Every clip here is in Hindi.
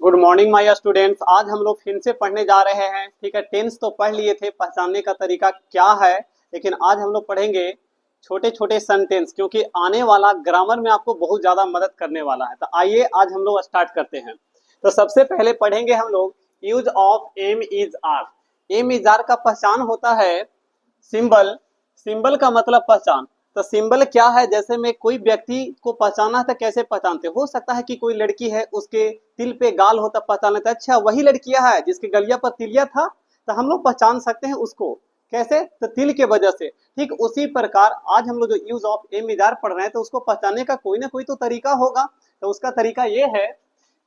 Good morning my students. आज हम लोग फिर से पढ़ने जा रहे हैं। ठीक है, टेंस तो पढ़ लिए थे, पहचानने का तरीका क्या है, लेकिन आज हम लोग पढ़ेंगे छोटे छोटे सेंटेंस, क्योंकि आने वाला ग्रामर में आपको बहुत ज्यादा मदद करने वाला है। तो आइए आज हम लोग स्टार्ट करते हैं। तो सबसे पहले पढ़ेंगे हम लोग use of am is are. Am is are का पहचान होता है सिंबल। सिंबल का मतलब पहचान। तो सिंबल क्या है, जैसे में कोई व्यक्ति को पहचाना था, कैसे पहचानते हो सकता है कि कोई लड़की है, उसके तिल पे गाल होता, पहचान लेता है, अच्छा वही लड़कियां है जिसके गलिया पर तिलिया था, तो हम लोग पहचान सकते हैं उसको। कैसे? तो तिल के वजह से। ठीक उसी प्रकार आज हम लोग जो use of am is are पढ़ रहे हैं, तो उसको पहचानने का कोई ना कोई तो तरीका होगा। तो उसका तरीका ये है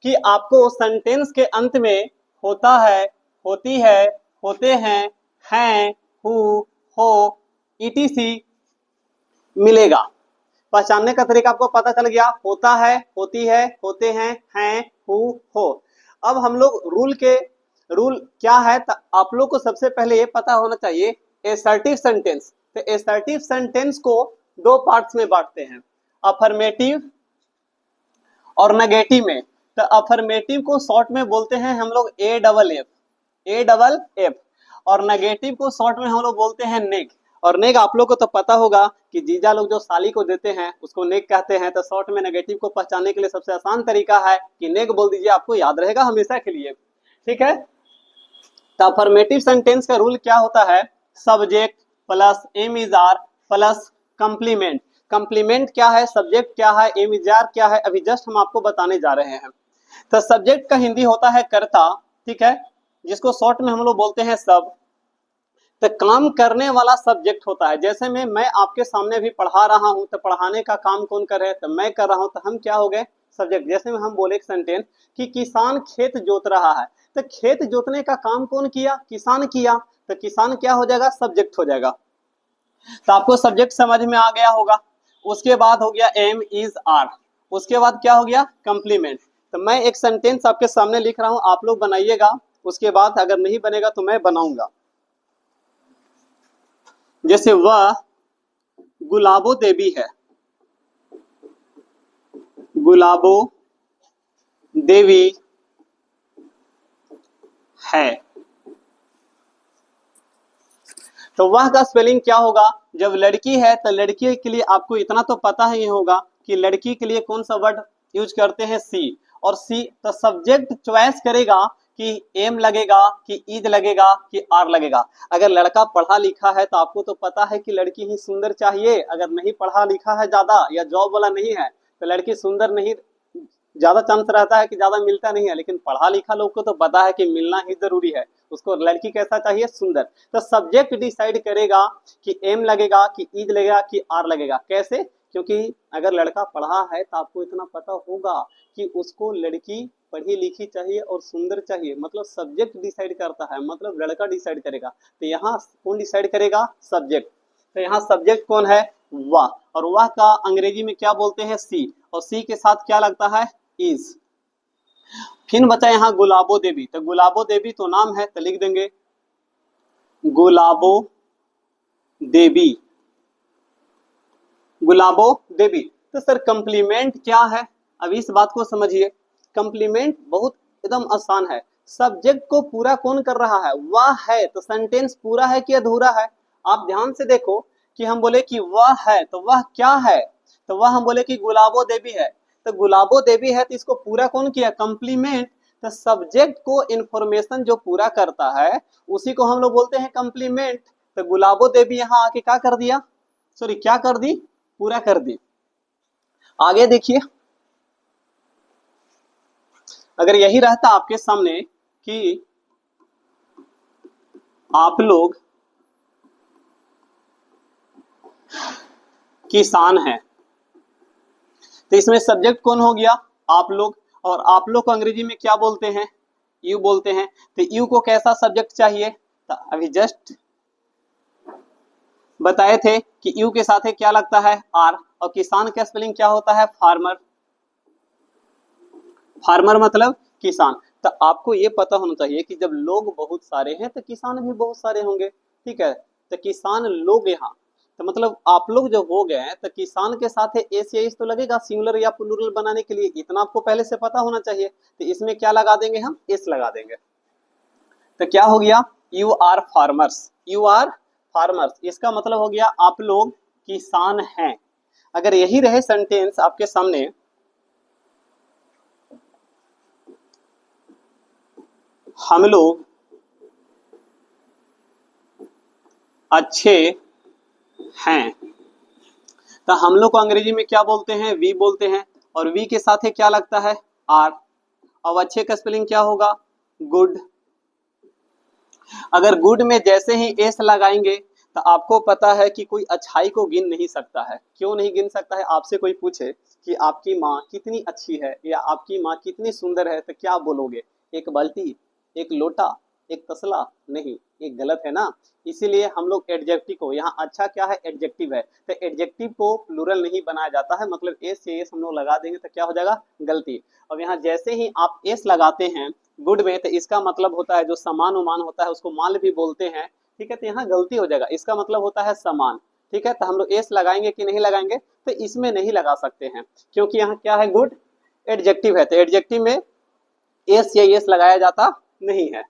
कि आपको सेंटेंस के अंत में होता है, होती है, होते हैं, हु, हो, ईटीसी मिलेगा। पहचानने का तरीका आपको पता चल गया, होता है, होती है, होते हैं, हु, हो। अब हम लोग रूल क्या है, तो आप लोग को सबसे पहले ये पता होना चाहिए एसर्टिव सेंटेंस। तो एसर्टिव सेंटेंस को दो पार्ट्स में बांटते हैं, अफर्मेटिव और नेगेटिव में। तो अफर्मेटिव को शॉर्ट में बोलते हैं हम लोग ए डबल एफ, और नेगेटिव को शॉर्ट में हम लोग बोलते हैं नेग। और नेग आप लोग को तो पता होगा कि जीजा लोग जो साली को देते हैं उसको नेग कहते हैं। तो शॉर्ट में नेगेटिव को पहचानने के लिए सबसे आसान तरीका है कि नेग बोल दीजिए, आपको याद रहेगा हमेशा के लिए। ठीक है, तो अफर्मेटिव सेंटेंस का रूल क्या होता है, subject plus am is are plus complement. Complement क्या है, सब्जेक्ट क्या है, एम इज आर क्या है, अभी जस्ट हम आपको बताने जा रहे हैं। तो सब्जेक्ट का हिंदी होता है कर्ता, ठीक है, जिसको शॉर्ट में हम लोग बोलते हैं सब। तो काम करने वाला सब्जेक्ट होता है। जैसे में मैं आपके सामने भी पढ़ा रहा हूं, तो पढ़ाने का काम कौन कर रहे हैं, तो मैं कर रहा हूं, तो हम क्या हो गए, सब्जेक्ट। जैसे में हम बोले एक सेंटेंस कि किसान खेत जोत रहा है, तो खेत जोतने का काम कौन किया, किसान किया, तो किसान क्या हो जाएगा, सब्जेक्ट हो जाएगा। तो आपको सब्जेक्ट समझ में आ गया होगा। उसके बाद हो गया एम इज आर, उसके बाद क्या हो गया, कंप्लीमेंट। तो मैं एक सेंटेंस आपके सामने लिख रहा हूं, आप लोग बनाइएगा, उसके बाद अगर नहीं बनेगा तो मैं बनाऊंगा। जैसे वह गुलाबो देवी है, गुलाबो देवी है। तो वह का स्पेलिंग क्या होगा, जब लड़की है तो लड़की के लिए आपको इतना तो पता ही होगा कि लड़की के लिए कौन सा वर्ड यूज करते हैं, सी। और सी तो सब्जेक्ट चॉइस करेगा कि एम लगेगा, कि इज लगेगा, कि आर लगेगा। अगर लड़का पढ़ा लिखा है तो आपको तो पता है कि लड़की ही सुंदर चाहिए। अगर नहीं पढ़ा लिखा है ज्यादा, या जॉब वाला नहीं है, तो लड़की सुंदर नहीं, ज्यादा चांस रहता है कि ज्यादा मिलता नहीं है। लेकिन पढ़ा लिखा लोग को तो पता है कि मिलना ही जरूरी है, उसको लड़की कैसा चाहिए, सुंदर। तो सब्जेक्ट डिसाइड करेगा कि एम लगेगा, कि इज लगेगा, कि आर लगेगा। कैसे? क्योंकि अगर लड़का पढ़ा है तो आपको इतना पता होगा कि उसको लड़की पढ़ी लिखी चाहिए और सुंदर चाहिए, मतलब सब्जेक्ट डिसाइड करता है, मतलब लड़का डिसाइड करेगा। तो यहाँ कौन डिसाइड करेगा, सब्जेक्ट। तो यहाँ सब्जेक्ट कौन है, वह। और वह का अंग्रेजी में क्या बोलते हैं, सी। और सी के साथ क्या लगता है, इज। फिर बचा यहाँ गुलाबो देवी। तो गुलाबो देवी तो नाम है, तो लिख देंगे गुलाबो देवी, गुलाबो देवी। तो सर कंप्लीमेंट क्या है, अब इस बात को समझिए। कंप्लीमेंट बहुत एकदम आसान है। सब्जेक्ट को पूरा कौन कर रहा है, वह है। तो सेंटेंस पूरा है कि अधूरा है, आप ध्यान से देखो कि हम बोले कि वह है, तो वह क्या है, तो वह हम बोले कि गुलाबो देवी है। तो गुलाबो देवी है, तो इसको पूरा कौन किया, कंप्लीमेंट। तो सब्जेक्ट को इंफॉर्मेशन जो पूरा करता है उसी को हम लोग बोलते हैं कंप्लीमेंट। तो गुलाबो देवी यहाँ आके क्या कर दिया, सॉरी क्या कर दी, पूरा कर दी। आगे देखिए, अगर यही रहता आपके सामने कि आप लोग किसान हैं, तो इसमें सब्जेक्ट कौन हो गया, आप लोग। और आप लोग को अंग्रेजी में क्या बोलते हैं, यू बोलते हैं। तो यू को कैसा सब्जेक्ट चाहिए, तो अभी जस्ट बताए थे कि यू के साथ है क्या लगता है, आर। और किसान का स्पेलिंग क्या होता है, फार्मर। फार्मर मतलब किसान। तो आपको ये पता होना चाहिए कि जब लोग बहुत सारे हैं तो किसान भी बहुत सारे होंगे। ठीक है, तो किसान लोग यहाँ, तो मतलब आप लोग जो हो गए हैं तो किसान के साथ एस या इस तो लगेगा सिंगुलर या प्लूरल बनाने के लिए, इतना आपको पहले से पता होना चाहिए। तो इसमें क्या लगा देंगे हम, एस लगा देंगे। तो क्या हो गया, you are farmers, you are farmers, इसका मतलब हो गया आप लोग किसान हैं। अगर यही रहे सेंटेंस आपके सामने, हम लोग अच्छे हैं, तो हम लोग को अंग्रेजी में क्या बोलते हैं, वी बोलते हैं, और वी के साथ क्या लगता है, आर। अब अच्छे का स्पेलिंग क्या होगा, गुड। अगर गुड में जैसे ही एस लगाएंगे तो आपको पता है कि कोई अच्छाई को गिन नहीं सकता है। क्यों नहीं गिन सकता है, आपसे कोई पूछे कि आपकी माँ कितनी अच्छी है या आपकी माँ कितनी सुंदर है, तो क्या बोलोगे, एक बाल्टी, एक लोटा, एक तसला? नहीं, ये गलत है ना। इसीलिए हम लोग एडजेक्टिव को, यहाँ अच्छा क्या है, एडजेक्टिव है, तो एडजेक्टिव को प्लूरल नहीं बनाया जाता है, मतलब एस से एस हम लोग लगा देंगे तो क्या हो जाएगा, गलती। अब यहाँ जैसे ही आप एस लगाते हैं गुड में, तो इसका मतलब होता है जो समान उमान होता है उसको माल भी बोलते हैं, ठीक है, तो यहाँ गलती हो जाएगा, इसका मतलब होता है समान, ठीक है। तो हम लोग एस लगाएंगे कि नहीं लगाएंगे, तो इसमें नहीं लगा सकते हैं, क्योंकि यहाँ क्या है, गुड एडजेक्टिव है, तो एडजेक्टिव में एस या एस लगाया जाता नहीं है।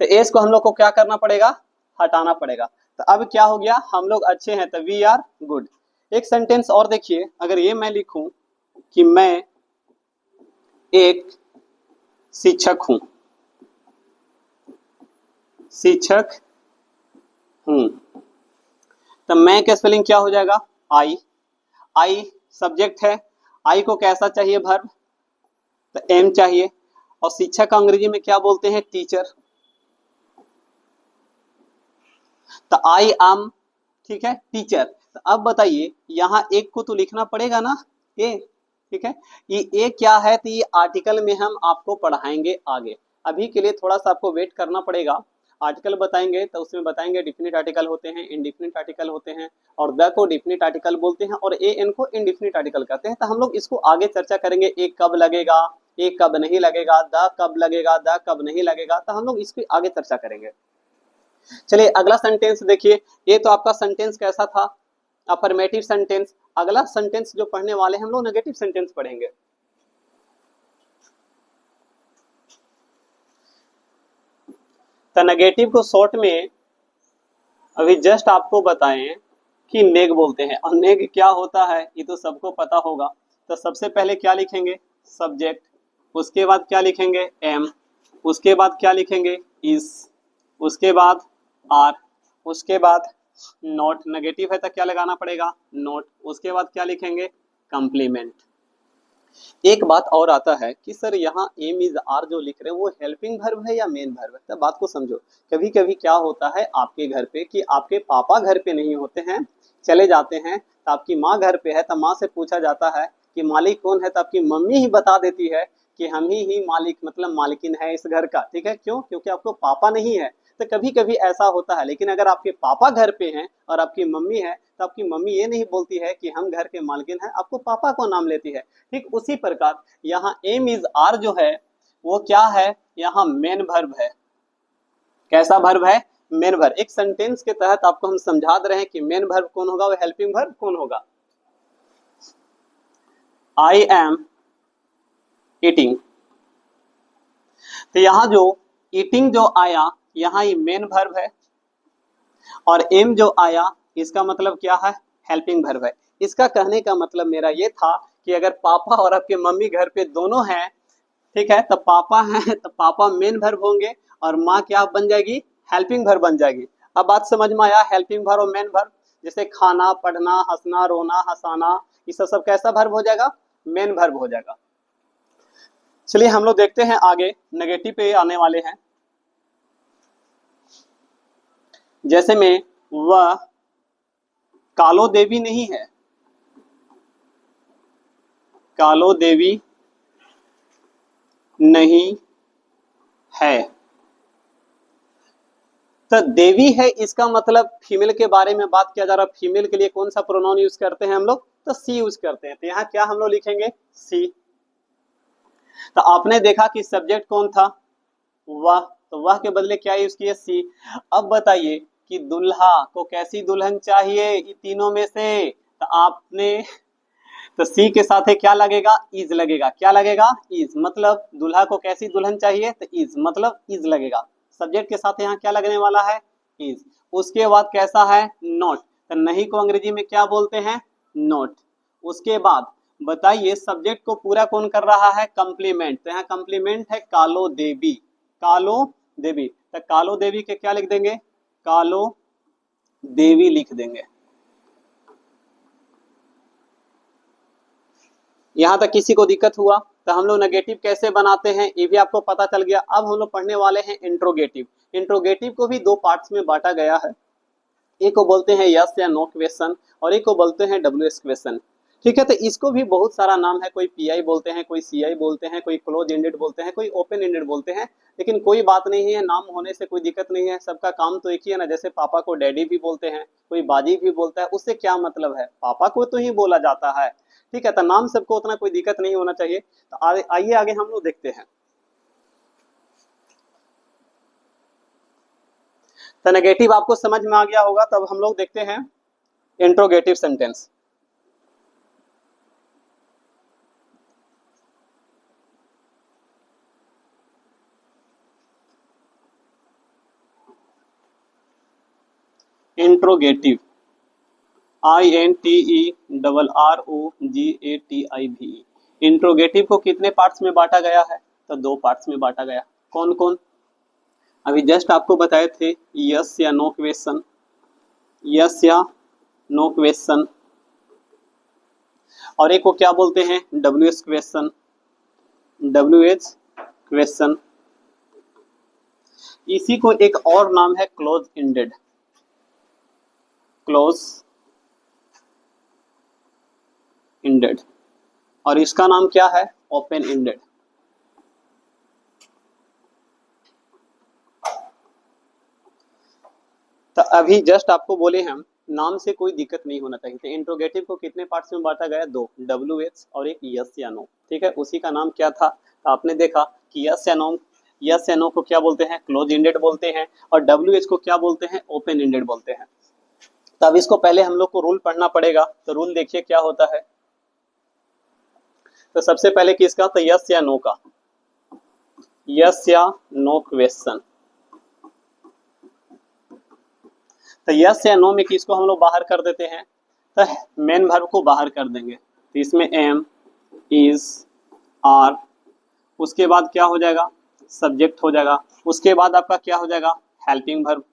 तो एस को हम लोग को क्या करना पड़ेगा, हटाना पड़ेगा। तो अब क्या हो गया, हम लोग अच्छे हैं, तो वी आर गुड। एक सेंटेंस और देखिए, अगर ये मैं लिखूं कि मैं एक शिक्षक हूं, शिक्षक हूं, तो मैं का स्पेलिंग क्या हो जाएगा, आई। आई सब्जेक्ट है, आई को कैसा चाहिए, वर्ब, तो एम चाहिए। और शिक्षक का अंग्रेजी में क्या बोलते हैं, टीचर, तो आई एम, ठीक है, टीचर। तो अब बताइए यहाँ एक को तो लिखना पड़ेगा ना, ए, ठीक है। ये ए क्या है, तो ये आर्टिकल में हम आपको पढ़ाएंगे आगे, अभी के लिए थोड़ा सा आपको वेट करना पड़ेगा। आर्टिकल बताएंगे तो उसमें बताएंगे डिफिनिट आर्टिकल होते हैं, इनडिफिनिट आर्टिकल होते हैं, और द को डिफिनिट आर्टिकल बोलते हैं, और ए एन को इनडिफिनिट आर्टिकल कहते हैं। तो हम लोग इसको आगे चर्चा करेंगे, एक कब लगेगा, एक कब नहीं लगेगा, द कब लगेगा, द कब नहीं लगेगा, तो हम लोग इसकी आगे चर्चा करेंगे। चलिए अगला सेंटेंस देखिए, ये तो आपका सेंटेंस कैसा था, अफर्मेटिव सेंटेंस। अगला सेंटेंस जो पढ़ने वाले हैं हम लोग नेगेटिव सेंटेंस पढ़ेंगे। तो नेगेटिव को शॉर्ट में अभी जस्ट आपको बताएं कि नेग बोलते हैं, और नेग क्या होता है ये तो सबको पता होगा। तो सबसे पहले क्या लिखेंगे, सब्जेक्ट, उसके बाद क्या लिखेंगे, एम, उसके बाद क्या लिखेंगे, इज, उसके बाद आर, उसके बाद नॉट, नेगेटिव है तो क्या लगाना पड़ेगा, नॉट, उसके बाद क्या लिखेंगे, कंप्लीमेंट। एक बात और आता है कि सर यहाँ एम इज आर जो लिख रहे हैं वो हेल्पिंग वर्ब है या मेन वर्ब है, तो बात को समझो। कभी कभी क्या होता है आपके घर पे कि आपके पापा घर पे नहीं होते हैं, चले जाते हैं, तो आपकी माँ घर पे है, तो माँ से पूछा जाता है कि मालिक कौन है, तो आपकी मम्मी ही बता देती है कि हम ही मालिक, मतलब मालिकिन है इस घर का, ठीक है। क्यों, क्योंकि आपको पापा नहीं है। तो कभी कभी ऐसा होता है, लेकिन अगर आपके पापा घर पे हैं और आपकी मम्मी है, तो आपकी मम्मी ये नहीं बोलती है कि हम घर के मालकिन हैं, आपको पापा को नाम लेती है। ठीक उसी प्रकार यहाँ एम इज आर जो है वो क्या है, यहाँ मेन वर्ब है। कैसा वर्ब है, मेन वर्ब। एक सेंटेंस के तहत आपको हम समझा दे रहे हैं कि मेन वर्ब कौन होगा, वो हेल्पिंग वर्ब कौन होगा। आई एम ईटिंग, तो यहाँ जो ईटिंग जो आया यहाँ ये मेन वर्ब है, और एम जो आया इसका मतलब क्या है, हेल्पिंग वर्ब है। इसका कहने का मतलब मेरा ये था कि अगर पापा और आपके मम्मी घर पे दोनों हैं, ठीक है, तो पापा हैं तो पापा मेन वर्ब होंगे और माँ क्या बन जाएगी, हेल्पिंग वर्ब बन जाएगी। अब बात समझ में आया, हेल्पिंग वर्ब और मेन वर्ब। जैसे खाना, पढ़ना, हंसना, रोना, हंसाना, ये सब कैसा वर्ब हो जाएगा, मेन वर्ब हो जाएगा। चलिए हम लोग देखते हैं आगे, नेगेटिव पे आने वाले हैं। जैसे में वह कालो देवी नहीं है, कालो देवी नहीं है, तो देवी है इसका मतलब फीमेल के बारे में बात किया जा रहा है। फीमेल के लिए कौन सा प्रोनाउन यूज करते हैं हम लोग, तो सी यूज करते हैं। तो यहाँ क्या हम लोग लिखेंगे, सी। तो आपने देखा कि सब्जेक्ट कौन था, वह, तो वह के बदले क्या यूज किए, सी। अब बताइए कि दुल्हा को कैसी दुल्हन चाहिए, इन तीनों में से, तो आपने तो सी के साथ है क्या लगेगा, इज लगेगा। क्या लगेगा, इज, मतलब दुल्हा को कैसी दुल्हन चाहिए, तो इज मतलब इज लगेगा। सब्जेक्ट के साथ यहाँ क्या लगने वाला है, इज। उसके बाद कैसा है, नॉट, तो नहीं को अंग्रेजी में क्या बोलते हैं, नॉट। उसके बाद बताइए सब्जेक्ट को पूरा कौन कर रहा है, कंप्लीमेंट, तो यहाँ कंप्लीमेंट है कालो देवी। कालो देवी, तो कालो देवी के क्या लिख देंगे, कालो देवी लिख देंगे। यहां तक किसी को दिक्कत हुआ, तो हम लोग नेगेटिव कैसे बनाते हैं ये भी आपको पता चल गया। अब हम लोग पढ़ने वाले हैं इंट्रोगेटिव। इंट्रोगेटिव को भी दो पार्ट्स में बांटा गया है, एक को बोलते हैं यस या नो क्वेश्चन और एक को बोलते हैं डब्ल्यूएस क्वेश्चन। ठीक है, तो इसको भी बहुत सारा नाम है, कोई पीआई बोलते हैं, कोई सीआई बोलते हैं, कोई क्लोज एंडेड बोलते हैं, कोई ओपन एंडेड बोलते हैं। लेकिन कोई बात नहीं है, नाम होने से कोई दिक्कत नहीं है, सबका काम तो एक ही है ना। जैसे पापा को डैडी भी बोलते हैं, कोई बाजी भी बोलता है, उससे क्या मतलब है, पापा को तो ही बोला जाता है। ठीक है, तो नाम सबको उतना कोई दिक्कत नहीं होना चाहिए। तो आइए आगे हम लोग देखते हैं। तो नेगेटिव आपको समझ में आ गया होगा, तब हम लोग देखते हैं interrogative sentence. Interrogative, INTERROGATIV। Interrogative को कितने पार्ट्स में बांटा गया है, तो दो पार्ट्स में बांटा गया। कौन कौन, अभी जस्ट आपको बताए थे, यस या नो क्वेश्चन, यस या नो क्वेश्चन, और एक को क्या बोलते हैं, डब्ल्यूएच क्वेश्चन, डब्ल्यूएच क्वेश्चन। इसी को एक और नाम है क्लोज एंडेड, क्लोज एंडेड, और इसका नाम क्या है, ओपन एंडेड। तो अभी जस्ट आपको बोले हम, नाम से कोई दिक्कत नहीं होना चाहिए। तो इंट्रोगेटिव को कितने पार्ट्स में बांटा गया, दो, डब्ल्यूएच और एक यस या नो। ठीक है, उसी का नाम क्या था, तो आपने देखा कि यस या नो, यस या नो को क्या बोलते हैं, क्लोज एंडेड बोलते हैं, और डब्ल्यूएच को क्या बोलते हैं, ओपन एंडेड बोलते हैं। तो अब इसको पहले हम लोग को रूल पढ़ना पड़ेगा। तो रूल देखिए क्या होता है। तो सबसे पहले किसका, तो यस या नो का, यस या नो क्वेश्चन। तो यस या नो में किसको हम लोग बाहर कर देते हैं, तो मेन वर्ब को बाहर कर देंगे। तो इसमें एम, इज, आर, उसके बाद क्या हो जाएगा, सब्जेक्ट हो जाएगा। उसके बाद आपका क्या हो जाएगा, हेल्पिंग वर्ब,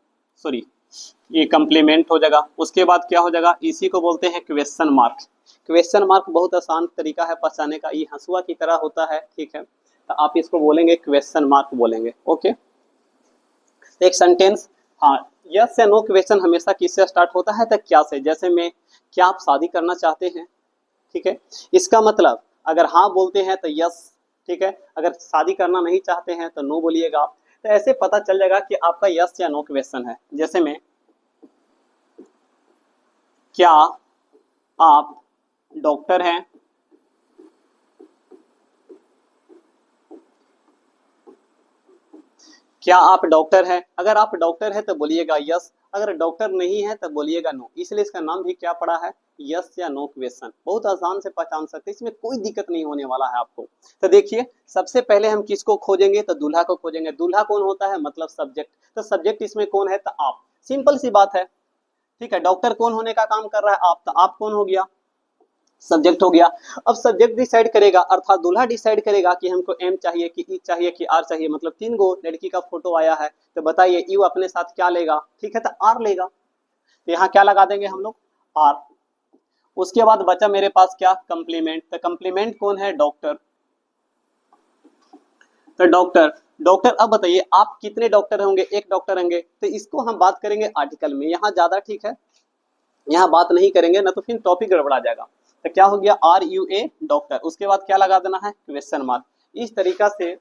सॉरी ये कंप्लीमेंट हो जाएगा। उसके बाद क्या हो जाएगा, इसी को बोलते हैं क्वेश्चन मार्क। क्वेश्चन मार्क बहुत आसान तरीका है पहचानने का, ये हंसुआ की तरह होता है। ठीक है, तो आप इसको बोलेंगे क्वेश्चन मार्क बोलेंगे। ओके, एक सेंटेंस, हाँ, यस या नो क्वेश्चन हमेशा किससे स्टार्ट होता है, तो क्या से। जैसे में, क्या आप शादी करना चाहते हैं, ठीक है, इसका मतलब अगर हाँ बोलते हैं तो यस, ठीक है, अगर शादी करना नहीं चाहते हैं तो नो बोलिएगा। तो ऐसे पता चल जाएगा कि आपका यस या नो क्वेश्चन है। जैसे में, क्या आप डॉक्टर हैं, क्या आप डॉक्टर हैं, अगर आप डॉक्टर हैं तो बोलिएगा यस, अगर डॉक्टर नहीं है तो बोलिएगा नो। इसलिए इसका नाम भी क्या पड़ा है, यस या नो क्वेश्चन। बहुत आसान से पहचान सकते हैं, इसमें कोई दिक्कत नहीं होने वाला है आपको। तो देखिए, सबसे पहले हम किसको खोजेंगे, तो दूल्हा को खोजेंगे। दूल्हा कौन होता है, मतलब सब्जेक्ट। तो सब्जेक्ट इसमें कौन है, तो आप, सिंपल सी बात है। ठीक है, डॉक्टर कौन होने का काम कर रहा है, आप, तो आप कौन हो गया, सब्जेक्ट हो गया। अब सब्जेक्ट डिसाइड करेगा, अर्थात दूल्हा डिसाइड करेगा कि हमको एम चाहिए कि ई चाहिए कि आर चाहिए। मतलब 3 गो लड़की का फोटो आया है, तो बताइए यू अपने साथ क्या लेगा, ठीक है, तो आर लेगा। तो यहाँ क्या लगा देंगे हम लोग, आर। उसके बाद बचा मेरे पास क्या, कंप्लीमेंट। तो कंप्लीमेंट कौन है, डॉक्टर। तो डॉक्टर, डॉक्टर, अब बताइए आप कितने डॉक्टर होंगे, एक डॉक्टर होंगे। तो इसको हम बात करेंगे आर्टिकल में, यहाँ ज्यादा ठीक है, यहाँ बात नहीं करेंगे ना तो फिर टॉपिक गड़बड़ा जाएगा। तो क्या हो गया, RUA डॉक्टर। उसके बाद क्या लगा देना है, क्वेश्चन मार्क। इस तरीका से